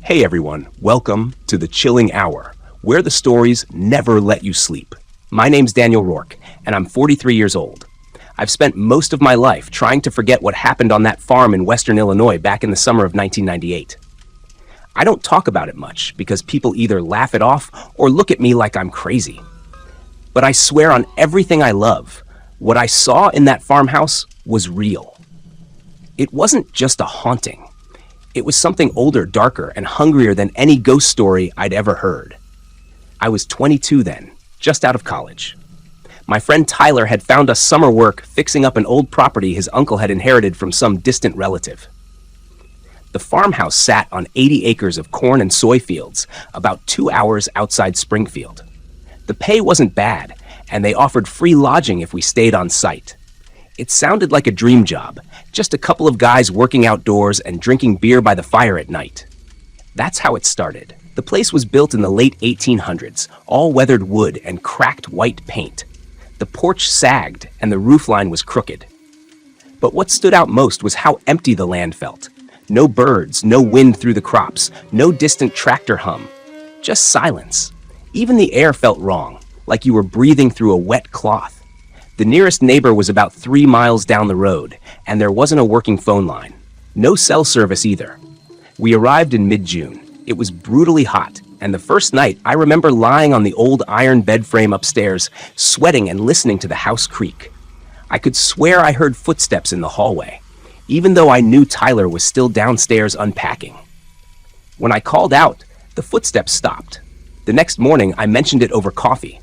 Hey everyone, welcome to the Chilling Hour, where the stories never let you sleep. My name's Daniel Rourke, and I'm 43 years old. I've spent most of my life trying to forget what happened on that farm in western Illinois back in the summer of 1998. I don't talk about it much because people either laugh it off or look at me like I'm crazy. But I swear on everything I love, what I saw in that farmhouse was real. It wasn't just a haunting. It was something older, darker, and hungrier than any ghost story I'd ever heard. I was 22 then, just out of college. My friend Tyler had found us summer work fixing up an old property his uncle had inherited from some distant relative. The farmhouse sat on 80 acres of corn and soy fields, about 2 hours outside Springfield. The pay wasn't bad, and they offered free lodging if we stayed on site. It sounded like a dream job, just a couple of guys working outdoors and drinking beer by the fire at night. That's how it started. The place was built in the late 1800s, all weathered wood and cracked white paint. The porch sagged and the roofline was crooked. But what stood out most was how empty the land felt. No birds, no wind through the crops, no distant tractor hum. Just silence. Even the air felt wrong, like you were breathing through a wet cloth. The nearest neighbor was about 3 miles down the road, and there wasn't a working phone line. No cell service either. We arrived in mid-June. It was brutally hot, and the first night I remember lying on the old iron bed frame upstairs, sweating and listening to the house creak. I could swear I heard footsteps in the hallway, even though I knew Tyler was still downstairs unpacking. When I called out, the footsteps stopped. The next morning, I mentioned it over coffee.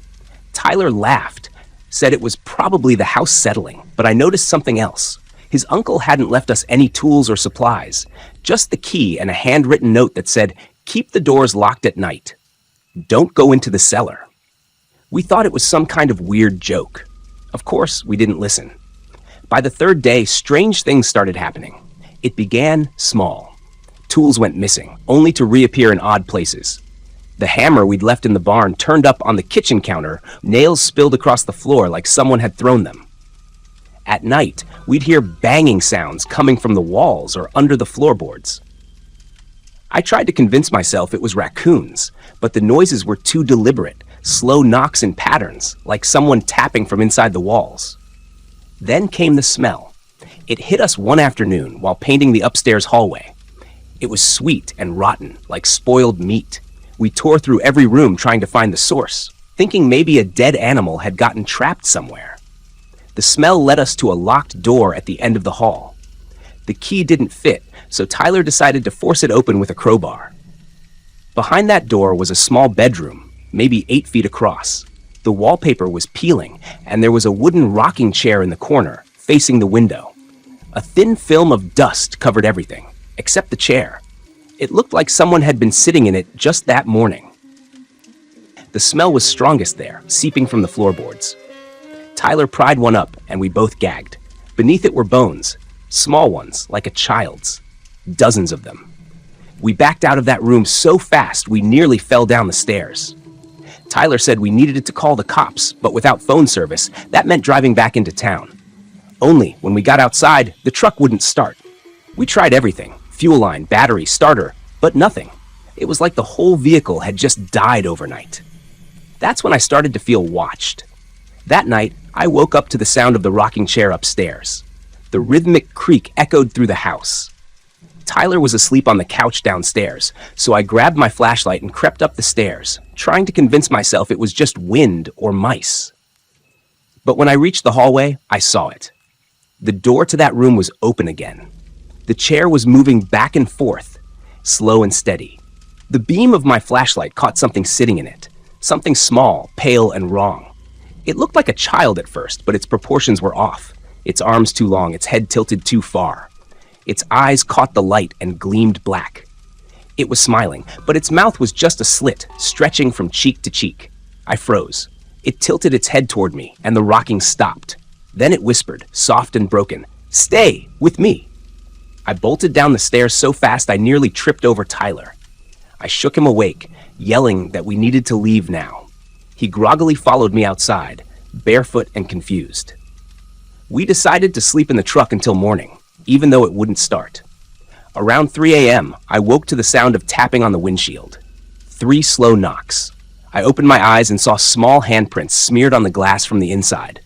Tyler laughed, said it was probably the house settling, but I noticed something else. His uncle hadn't left us any tools or supplies, just the key and a handwritten note that said, "Keep the doors locked at night. Don't go into the cellar." We thought it was some kind of weird joke. Of course, we didn't listen. By the third day, strange things started happening. It began small. Tools went missing, only to reappear in odd places. The hammer we'd left in the barn turned up on the kitchen counter, nails spilled across the floor like someone had thrown them. At night, we'd hear banging sounds coming from the walls or under the floorboards. I tried to convince myself it was raccoons, but the noises were too deliberate, slow knocks in patterns, like someone tapping from inside the walls. Then came the smell. It hit us one afternoon while painting the upstairs hallway. It was sweet and rotten, like spoiled meat. We tore through every room trying to find the source, thinking maybe a dead animal had gotten trapped somewhere. The smell led us to a locked door at the end of the hall. The key didn't fit, so Tyler decided to force it open with a crowbar. Behind that door was a small bedroom, maybe 8 feet across. The wallpaper was peeling, and there was a wooden rocking chair in the corner, facing the window. A thin film of dust covered everything, except the chair. It looked like someone had been sitting in it just that morning. The smell was strongest there, seeping from the floorboards. Tyler pried one up, and we both gagged. Beneath it were bones, small ones, like a child's. Dozens of them. We backed out of that room so fast we nearly fell down the stairs. Tyler said we needed to call the cops, but without phone service, that meant driving back into town. Only, when we got outside, the truck wouldn't start. We tried everything. Fuel line, battery, starter, but nothing. It was like the whole vehicle had just died overnight. That's when I started to feel watched. That night, I woke up to the sound of the rocking chair upstairs. The rhythmic creak echoed through the house. Tyler was asleep on the couch downstairs, so I grabbed my flashlight and crept up the stairs, trying to convince myself it was just wind or mice. But when I reached the hallway, I saw it. The door to that room was open again. The chair was moving back and forth, slow and steady. The beam of my flashlight caught something sitting in it, something small, pale, and wrong. It looked like a child at first, but its proportions were off. Its arms too long, its head tilted too far. Its eyes caught the light and gleamed black. It was smiling, but its mouth was just a slit, stretching from cheek to cheek. I froze. It tilted its head toward me, and the rocking stopped. Then it whispered, soft and broken, "Stay with me." I bolted down the stairs so fast I nearly tripped over Tyler. I shook him awake, yelling that we needed to leave now. He groggily followed me outside, barefoot and confused. We decided to sleep in the truck until morning, even though it wouldn't start. Around 3 a.m., I woke to the sound of tapping on the windshield. 3 slow knocks. I opened my eyes and saw small handprints smeared on the glass from the inside.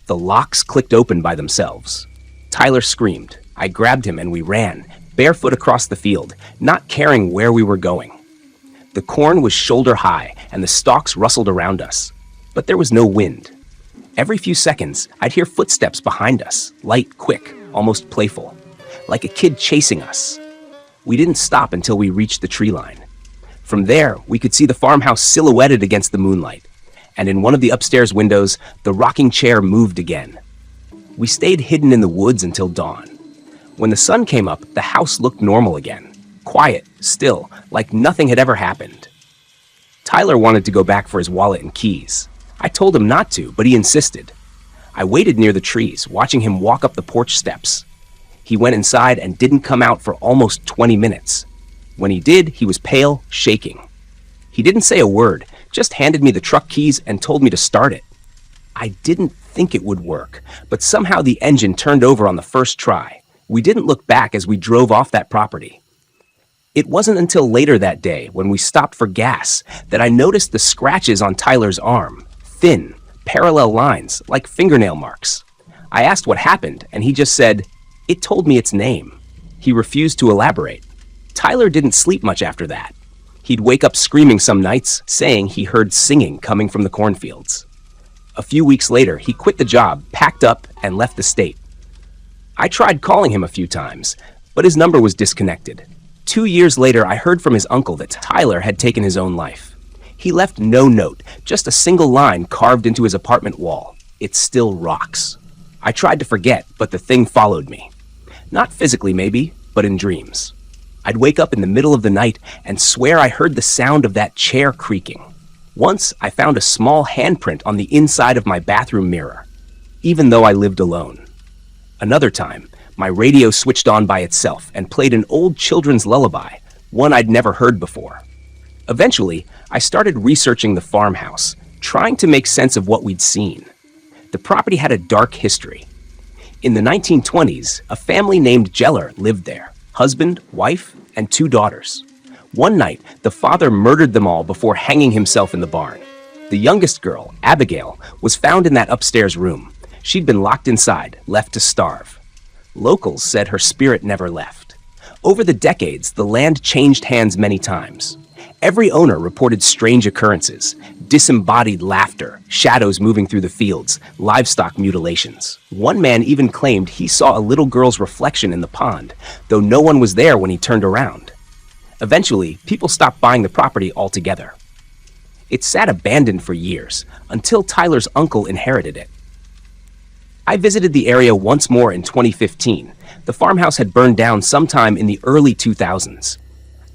The locks clicked open by themselves. Tyler screamed. I grabbed him and we ran, barefoot across the field, not caring where we were going. The corn was shoulder high and the stalks rustled around us, but there was no wind. Every few seconds, I'd hear footsteps behind us, light, quick, almost playful, like a kid chasing us. We didn't stop until we reached the tree line. From there, we could see the farmhouse silhouetted against the moonlight, and in one of the upstairs windows, the rocking chair moved again. We stayed hidden in the woods until dawn. When the sun came up, the house looked normal again, quiet, still, like nothing had ever happened. Tyler wanted to go back for his wallet and keys. I told him not to, but he insisted. I waited near the trees, watching him walk up the porch steps. He went inside and didn't come out for almost 20 minutes. When he did, he was pale, shaking. He didn't say a word, just handed me the truck keys and told me to start it. I didn't think it would work, but somehow the engine turned over on the first try. We didn't look back as we drove off that property. It wasn't until later that day, when we stopped for gas, that I noticed the scratches on Tyler's arm. Thin, parallel lines, like fingernail marks. I asked what happened, and he just said, "It told me its name." He refused to elaborate. Tyler didn't sleep much after that. He'd wake up screaming some nights, saying he heard singing coming from the cornfields. A few weeks later, he quit the job, packed up, and left the state. I tried calling him a few times, but his number was disconnected. 2 years later, I heard from his uncle that Tyler had taken his own life. He left no note, just a single line carved into his apartment wall. "It still rocks." I tried to forget, but the thing followed me. Not physically, maybe, but in dreams. I'd wake up in the middle of the night and swear I heard the sound of that chair creaking. Once, I found a small handprint on the inside of my bathroom mirror, even though I lived alone. Another time, my radio switched on by itself and played an old children's lullaby, one I'd never heard before. Eventually, I started researching the farmhouse, trying to make sense of what we'd seen. The property had a dark history. In the 1920s, a family named Jeller lived there, husband, wife, and 2 daughters. One night, the father murdered them all before hanging himself in the barn. The youngest girl, Abigail, was found in that upstairs room. She'd been locked inside, left to starve. Locals said her spirit never left. Over the decades, the land changed hands many times. Every owner reported strange occurrences: disembodied laughter, shadows moving through the fields, livestock mutilations. One man even claimed he saw a little girl's reflection in the pond, though no one was there when he turned around. Eventually, people stopped buying the property altogether. It sat abandoned for years, until Tyler's uncle inherited it. I visited the area once more in 2015. The farmhouse had burned down sometime in the early 2000s.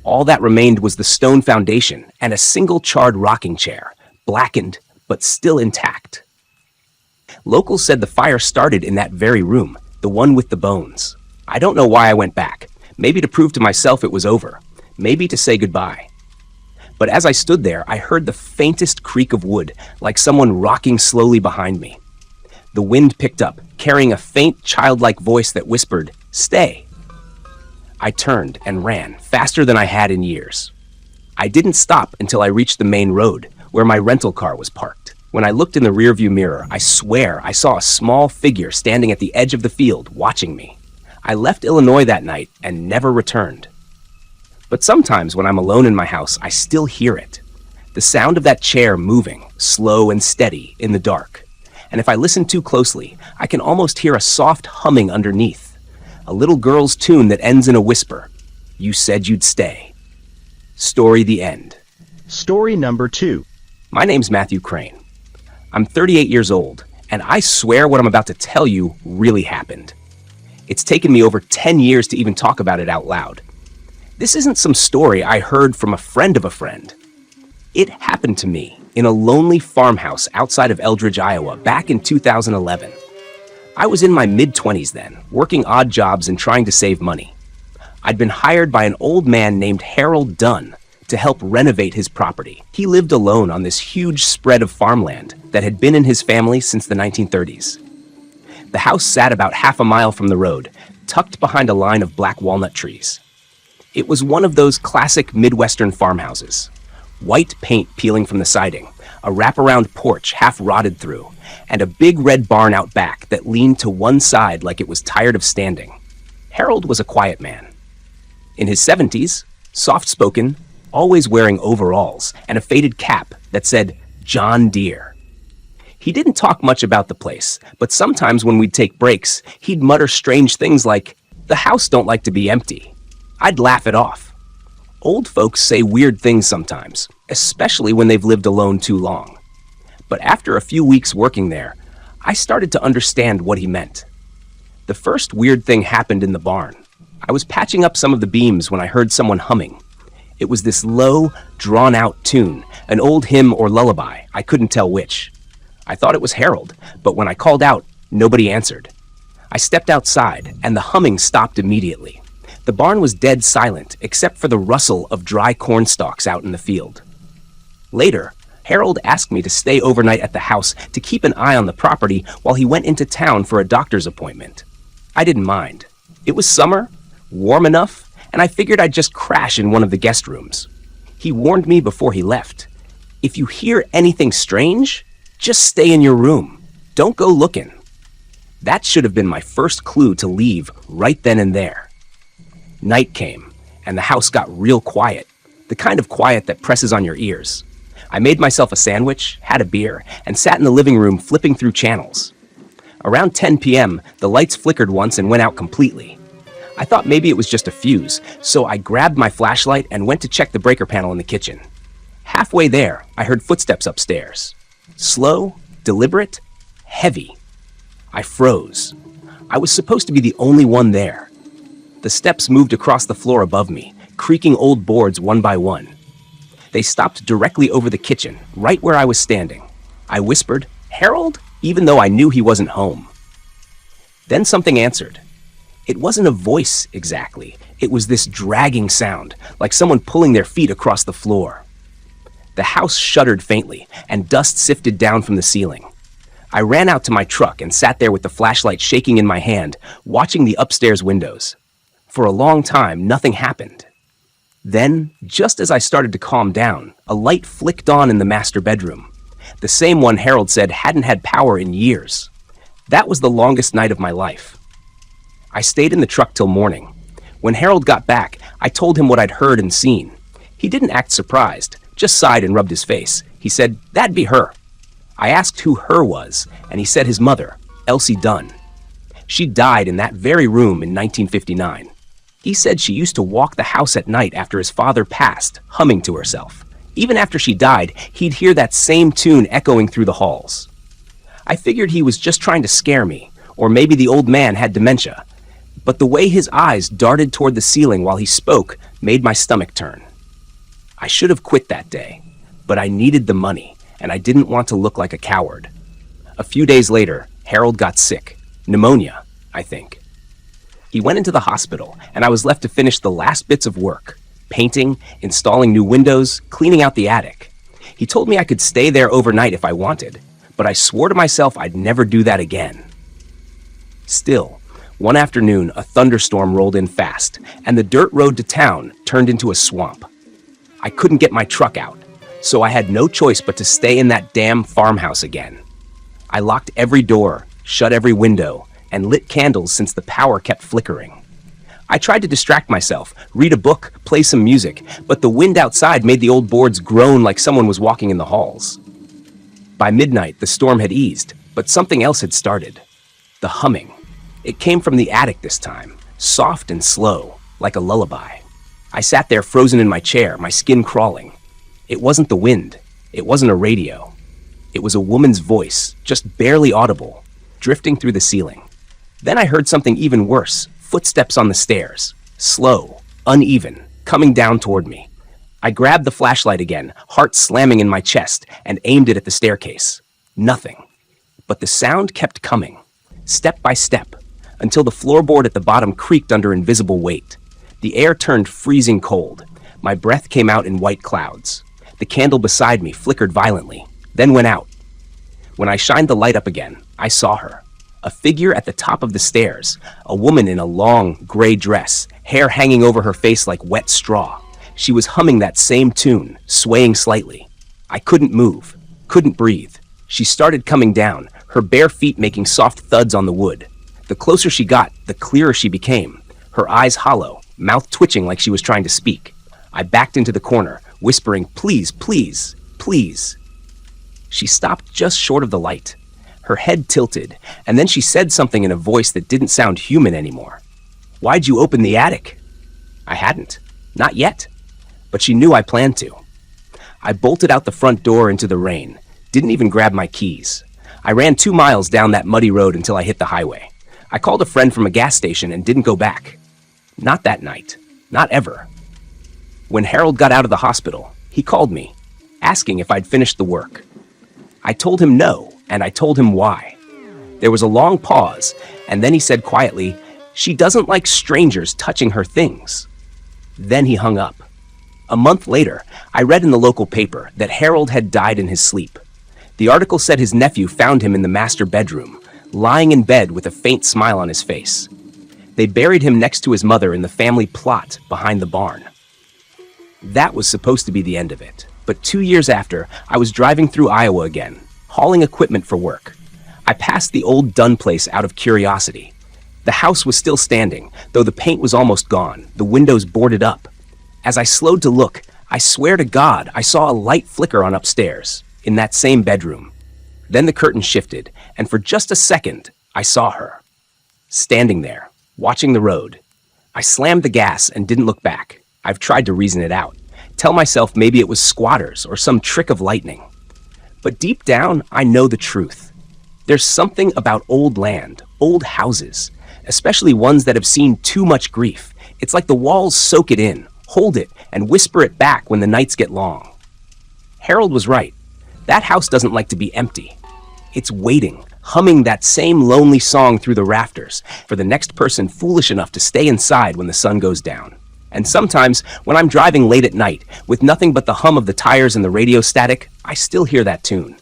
All that remained was the stone foundation and a single charred rocking chair, blackened but still intact. Locals said the fire started in that very room, the one with the bones. I don't know why I went back. Maybe to prove to myself it was over. Maybe to say goodbye. But as I stood there, I heard the faintest creak of wood, like someone rocking slowly behind me. The wind picked up, carrying a faint, childlike voice that whispered, "Stay." I turned and ran, faster than I had in years. I didn't stop until I reached the main road, where my rental car was parked. When I looked in the rearview mirror, I swear I saw a small figure standing at the edge of the field, watching me. I left Illinois that night and never returned. But sometimes when I'm alone in my house, I still hear it. The sound of that chair moving, slow and steady, in the dark. And if I listen too closely, I can almost hear a soft humming underneath. A little girl's tune that ends in a whisper. "You said you'd stay." Story the end. Story number 2. My name's Matthew Crane. I'm 38 years old, and I swear what I'm about to tell you really happened. It's taken me over 10 years to even talk about it out loud. This isn't some story I heard from a friend of a friend. It happened to me in a lonely farmhouse outside of Eldridge, Iowa, back in 2011. I was in my mid-20s then, working odd jobs and trying to save money. I'd been hired by an old man named Harold Dunn to help renovate his property. He lived alone on this huge spread of farmland that had been in his family since the 1930s. The house sat about half a mile from the road, tucked behind a line of black walnut trees. It was one of those classic Midwestern farmhouses. White paint peeling from the siding, a wraparound porch half rotted through, and a big red barn out back that leaned to one side like it was tired of standing. Harold was a quiet man. In his 70s, soft-spoken, always wearing overalls and a faded cap that said John Deere. He didn't talk much about the place, but sometimes when we'd take breaks, he'd mutter strange things like, "The house don't like to be empty." I'd laugh it off. Old folks say weird things sometimes, especially when they've lived alone too long. But after a few weeks working there, I started to understand what he meant. The first weird thing happened in the barn. I was patching up some of the beams when I heard someone humming. It was this low, drawn-out tune, an old hymn or lullaby, I couldn't tell which. I thought it was Harold, but when I called out, nobody answered. I stepped outside, and the humming stopped immediately. The barn was dead silent, except for the rustle of dry corn stalks out in the field. Later, Harold asked me to stay overnight at the house to keep an eye on the property while he went into town for a doctor's appointment. I didn't mind. It was summer, warm enough, and I figured I'd just crash in one of the guest rooms. He warned me before he left. If you hear anything strange, just stay in your room. Don't go looking. That should have been my first clue to leave right then and there. Night came, and the house got real quiet, the kind of quiet that presses on your ears. I made myself a sandwich, had a beer, and sat in the living room flipping through channels. Around 10 p.m., the lights flickered once and went out completely. I thought maybe it was just a fuse, so I grabbed my flashlight and went to check the breaker panel in the kitchen. Halfway there, I heard footsteps upstairs. Slow, deliberate, heavy. I froze. I was supposed to be the only one there. The steps moved across the floor above me, creaking old boards one by one. They stopped directly over the kitchen, right where I was standing. I whispered, "Harold?" even though I knew he wasn't home. Then something answered. It wasn't a voice exactly. It was this dragging sound, like someone pulling their feet across the floor. The house shuddered faintly, and dust sifted down from the ceiling. I ran out to my truck and sat there with the flashlight shaking in my hand, watching the upstairs windows. For a long time, nothing happened. Then, just as I started to calm down, a light flicked on in the master bedroom. The same one Harold said hadn't had power in years. That was the longest night of my life. I stayed in the truck till morning. When Harold got back, I told him what I'd heard and seen. He didn't act surprised, just sighed and rubbed his face. He said, "That'd be her." I asked who her was, and he said his mother, Elsie Dunn. She died in that very room in 1959. He said she used to walk the house at night after his father passed, humming to herself. Even after she died, he'd hear that same tune echoing through the halls. I figured he was just trying to scare me, or maybe the old man had dementia. But the way his eyes darted toward the ceiling while he spoke made my stomach turn. I should have quit that day, but I needed the money, and I didn't want to look like a coward. A few days later, Harold got sick. Pneumonia, I think. He went into the hospital, and I was left to finish the last bits of work. Painting, installing new windows, cleaning out the attic. He told me I could stay there overnight if I wanted, but I swore to myself I'd never do that again. Still, one afternoon, a thunderstorm rolled in fast, and the dirt road to town turned into a swamp. I couldn't get my truck out, so I had no choice but to stay in that damn farmhouse again. I locked every door, shut every window, and lit candles since the power kept flickering. I tried to distract myself, read a book, play some music, but the wind outside made the old boards groan like someone was walking in the halls. By midnight, the storm had eased, but something else had started. The humming. It came from the attic this time, soft and slow, like a lullaby. I sat there frozen in my chair, my skin crawling. It wasn't the wind. It wasn't a radio. It was a woman's voice, just barely audible, drifting through the ceiling. Then I heard something even worse, footsteps on the stairs, slow, uneven, coming down toward me. I grabbed the flashlight again, heart slamming in my chest, and aimed it at the staircase. Nothing. But the sound kept coming, step by step, until the floorboard at the bottom creaked under invisible weight. The air turned freezing cold. My breath came out in white clouds. The candle beside me flickered violently, then went out. When I shined the light up again, I saw her. A figure at the top of the stairs, a woman in a long, gray dress, hair hanging over her face like wet straw. She was humming that same tune, swaying slightly. I couldn't move, couldn't breathe. She started coming down, her bare feet making soft thuds on the wood. The closer she got, the clearer she became, her eyes hollow, mouth twitching like she was trying to speak. I backed into the corner, whispering, "Please, please, please." She stopped just short of the light. Her head tilted, and then she said something in a voice that didn't sound human anymore. "Why'd you open the attic?" I hadn't. Not yet. But she knew I planned to. I bolted out the front door into the rain, didn't even grab my keys. I ran 2 miles down that muddy road until I hit the highway. I called a friend from a gas station and didn't go back. Not that night. Not ever. When Harold got out of the hospital, he called me, asking if I'd finished the work. I told him no, and I told him why. There was a long pause, and then he said quietly, "She doesn't like strangers touching her things." Then he hung up. A month later, I read in the local paper that Harold had died in his sleep. The article said his nephew found him in the master bedroom, lying in bed with a faint smile on his face. They buried him next to his mother in the family plot behind the barn. That was supposed to be the end of it. But 2 years after, I was driving through Iowa again, hauling equipment for work. I passed the old Dunn place out of curiosity. The house was still standing, though the paint was almost gone, the windows boarded up. As I slowed to look, I swear to God, I saw a light flicker on upstairs, in that same bedroom. Then the curtain shifted, and for just a second, I saw her. Standing there, watching the road. I slammed the gas and didn't look back. I've tried to reason it out. Tell myself maybe it was squatters or some trick of lightning. But deep down, I know the truth. There's something about old land, old houses, especially ones that have seen too much grief. It's like the walls soak it in, hold it, and whisper it back when the nights get long. Harold was right. That house doesn't like to be empty. It's waiting, humming that same lonely song through the rafters for the next person foolish enough to stay inside when the sun goes down. And sometimes, when I'm driving late at night, with nothing but the hum of the tires and the radio static, I still hear that tune.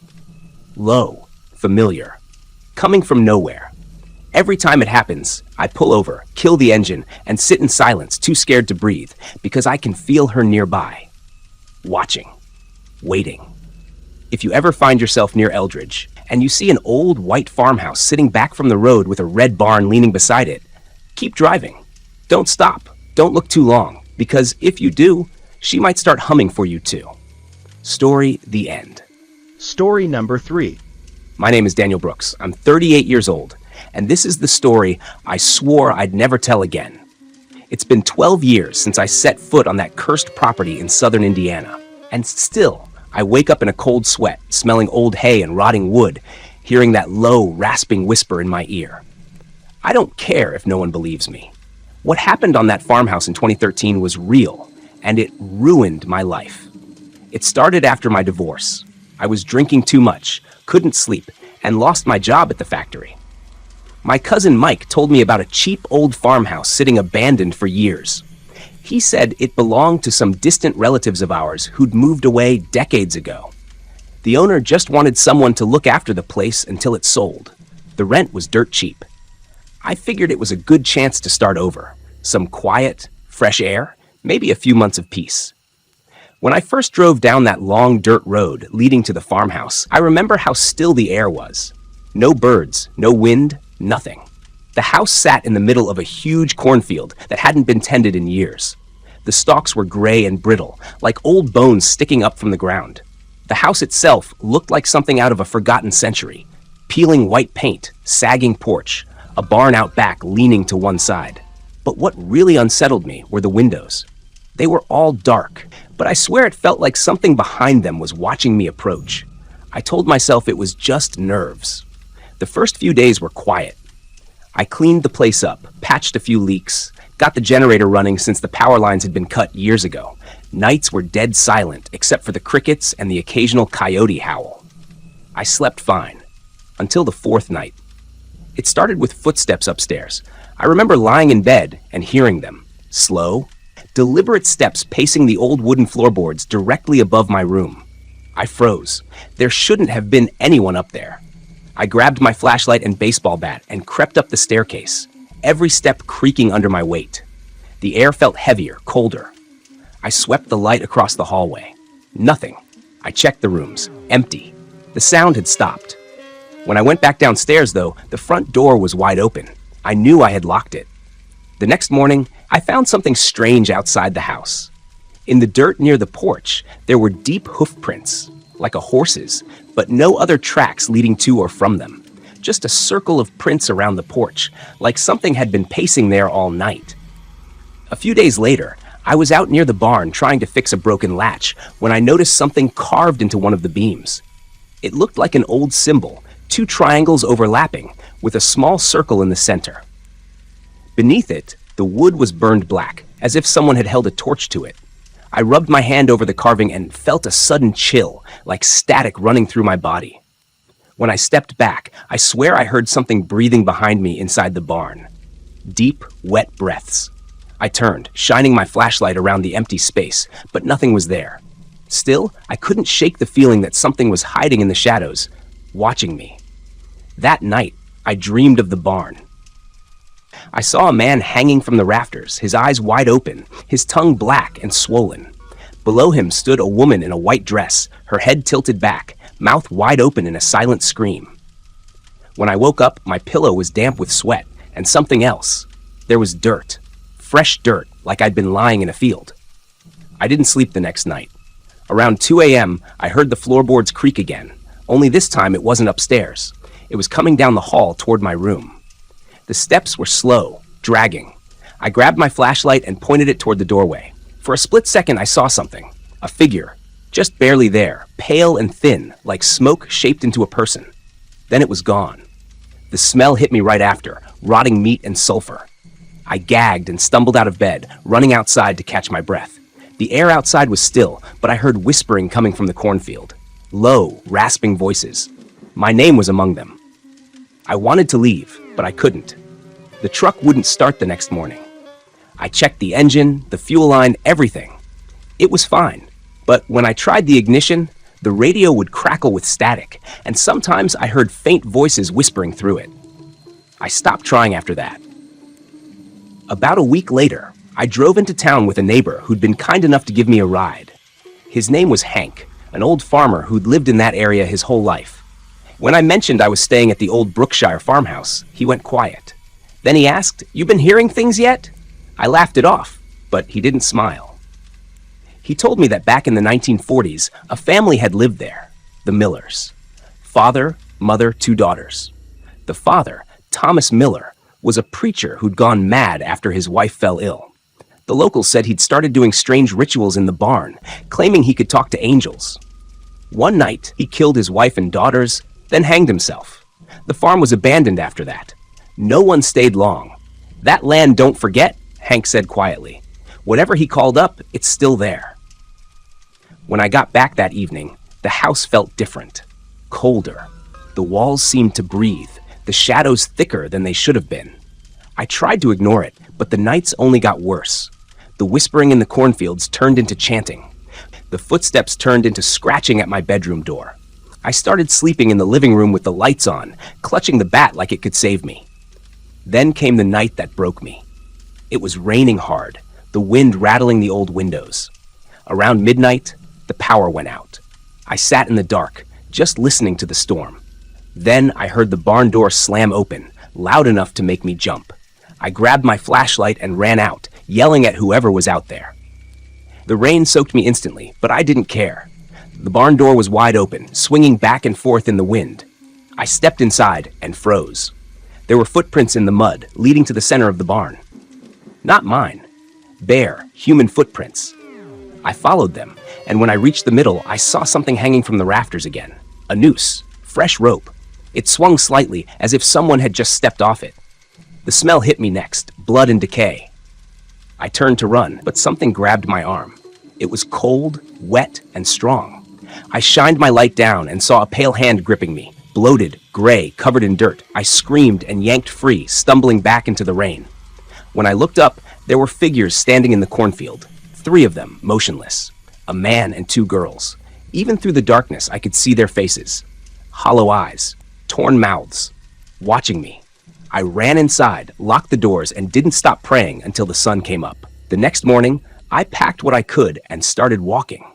Low, familiar, coming from nowhere. Every time it happens, I pull over, kill the engine, and sit in silence, too scared to breathe, because I can feel her nearby. Watching. Waiting. If you ever find yourself near Eldridge, and you see an old white farmhouse sitting back from the road with a red barn leaning beside it, keep driving. Don't stop. Don't look too long, because if you do, she might start humming for you too. Story, the end. Story number 3. My name is Daniel Brooks. I'm 38 years old, and this is the story I swore I'd never tell again. It's been 12 years since I set foot on that cursed property in southern Indiana, and still, I wake up in a cold sweat, smelling old hay and rotting wood, hearing that low, rasping whisper in my ear. I don't care if no one believes me. What happened on that farmhouse in 2013 was real, and it ruined my life. It started after my divorce. I was drinking too much, couldn't sleep, and lost my job at the factory. My cousin Mike told me about a cheap old farmhouse sitting abandoned for years. He said it belonged to some distant relatives of ours who'd moved away decades ago. The owner just wanted someone to look after the place until it sold. The rent was dirt cheap. I figured it was a good chance to start over. Some quiet, fresh air, maybe a few months of peace. When I first drove down that long dirt road leading to the farmhouse, I remember how still the air was. No birds, no wind, nothing. The house sat in the middle of a huge cornfield that hadn't been tended in years. The stalks were gray and brittle, like old bones sticking up from the ground. The house itself looked like something out of a forgotten century. Peeling white paint, sagging porch, a barn out back leaning to one side. But what really unsettled me were the windows. They were all dark, but I swear it felt like something behind them was watching me approach. I told myself it was just nerves. The first few days were quiet. I cleaned the place up, patched a few leaks, got the generator running since the power lines had been cut years ago. Nights were dead silent, except for the crickets and the occasional coyote howl. I slept fine, until the 4th night. It started with footsteps upstairs. I remember lying in bed and hearing them, slow, deliberate steps pacing the old wooden floorboards directly above my room. I froze. There shouldn't have been anyone up there. I grabbed my flashlight and baseball bat and crept up the staircase, every step creaking under my weight. The air felt heavier, colder. I swept the light across the hallway. Nothing. I checked the rooms. Empty. The sound had stopped. When I went back downstairs, though, the front door was wide open. I knew I had locked it. The next morning, I found something strange outside the house. In the dirt near the porch, there were deep hoof prints, like a horse's, but no other tracks leading to or from them. Just a circle of prints around the porch, like something had been pacing there all night. A few days later, I was out near the barn trying to fix a broken latch when I noticed something carved into one of the beams. It looked like an old symbol, 2 triangles overlapping, with a small circle in the center. Beneath it, the wood was burned black, as if someone had held a torch to it. I rubbed my hand over the carving and felt a sudden chill, like static running through my body. When I stepped back, I swear I heard something breathing behind me inside the barn. Deep, wet breaths. I turned, shining my flashlight around the empty space, but nothing was there. Still, I couldn't shake the feeling that something was hiding in the shadows, watching me. That night, I dreamed of the barn. I saw a man hanging from the rafters, his eyes wide open, his tongue black and swollen. Below him stood a woman in a white dress, her head tilted back, mouth wide open in a silent scream. When I woke up, my pillow was damp with sweat, and something else. There was dirt. Fresh dirt, like I'd been lying in a field. I didn't sleep the next night. Around 2 a.m., I heard the floorboards creak again, only this time it wasn't upstairs. It was coming down the hall toward my room. The steps were slow, dragging. I grabbed my flashlight and pointed it toward the doorway. For a split second, I saw something. A figure, just barely there, pale and thin, like smoke shaped into a person. Then it was gone. The smell hit me right after, rotting meat and sulfur. I gagged and stumbled out of bed, running outside to catch my breath. The air outside was still, but I heard whispering coming from the cornfield. Low, rasping voices. My name was among them. I wanted to leave, but I couldn't. The truck wouldn't start the next morning. I checked the engine, the fuel line, everything. It was fine, but when I tried the ignition, the radio would crackle with static, and sometimes I heard faint voices whispering through it. I stopped trying after that. About a week later, I drove into town with a neighbor who'd been kind enough to give me a ride. His name was Hank, an old farmer who'd lived in that area his whole life. When I mentioned I was staying at the old Brookshire farmhouse, he went quiet. Then he asked, "You been hearing things yet?" I laughed it off, but he didn't smile. He told me that back in the 1940s, a family had lived there, the Millers. Father, mother, 2 daughters. The father, Thomas Miller, was a preacher who'd gone mad after his wife fell ill. The locals said he'd started doing strange rituals in the barn, claiming he could talk to angels. One night, he killed his wife and daughters, then hanged himself. The farm was abandoned after that. No one stayed long. "That land don't forget," Hank said quietly. "Whatever he called up, it's still there." When I got back that evening, the house felt different, colder. The walls seemed to breathe, the shadows thicker than they should have been. I tried to ignore it, but the nights only got worse. The whispering in the cornfields turned into chanting. The footsteps turned into scratching at my bedroom door. I started sleeping in the living room with the lights on, clutching the bat like it could save me. Then came the night that broke me. It was raining hard, the wind rattling the old windows. Around midnight, the power went out. I sat in the dark, just listening to the storm. Then I heard the barn door slam open, loud enough to make me jump. I grabbed my flashlight and ran out, yelling at whoever was out there. The rain soaked me instantly, but I didn't care. The barn door was wide open, swinging back and forth in the wind. I stepped inside and froze. There were footprints in the mud, leading to the center of the barn. Not mine. Bare, human footprints. I followed them, and when I reached the middle, I saw something hanging from the rafters again. A noose, fresh rope. It swung slightly, as if someone had just stepped off it. The smell hit me next, blood and decay. I turned to run, but something grabbed my arm. It was cold, wet, and strong. I shined my light down and saw a pale hand gripping me, bloated, gray, covered in dirt. I screamed and yanked free, stumbling back into the rain. When I looked up, there were figures standing in the cornfield, 3 of them, motionless. A man and 2 girls. Even through the darkness, I could see their faces. Hollow eyes. torn mouths, watching me. I ran inside, locked the doors, and didn't stop praying until the sun came up. The next morning, I packed what I could and started walking.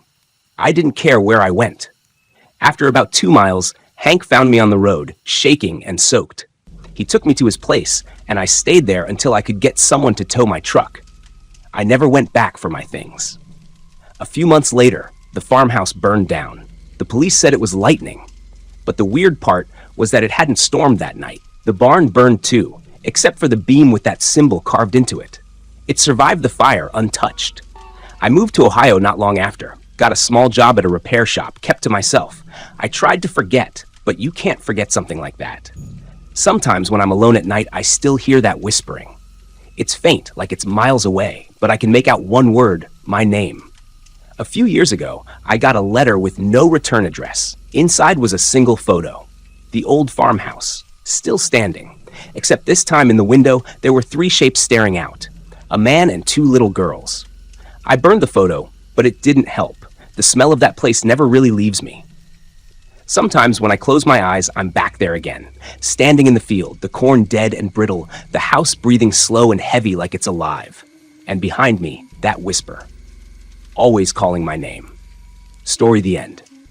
I didn't care where I went. After about 2 miles, Hank found me on the road, shaking and soaked. He took me to his place, and I stayed there until I could get someone to tow my truck. I never went back for my things. A few months later, the farmhouse burned down. The police said it was lightning. But the weird part was that it hadn't stormed that night. The barn burned too, except for the beam with that symbol carved into it. It survived the fire untouched. I moved to Ohio not long after, got a small job at a repair shop, kept to myself. I tried to forget, but you can't forget something like that. Sometimes when I'm alone at night, I still hear that whispering. It's faint, like it's miles away, but I can make out one word, my name. A few years ago, I got a letter with no return address. Inside was a single photo. The old farmhouse, still standing. Except this time in the window, there were 3 shapes staring out. A man and 2 little girls. I burned the photo, but it didn't help. The smell of that place never really leaves me. Sometimes when I close my eyes, I'm back there again, standing in the field, the corn dead and brittle, the house breathing slow and heavy like it's alive. And behind me, that whisper, always calling my name. Story the end.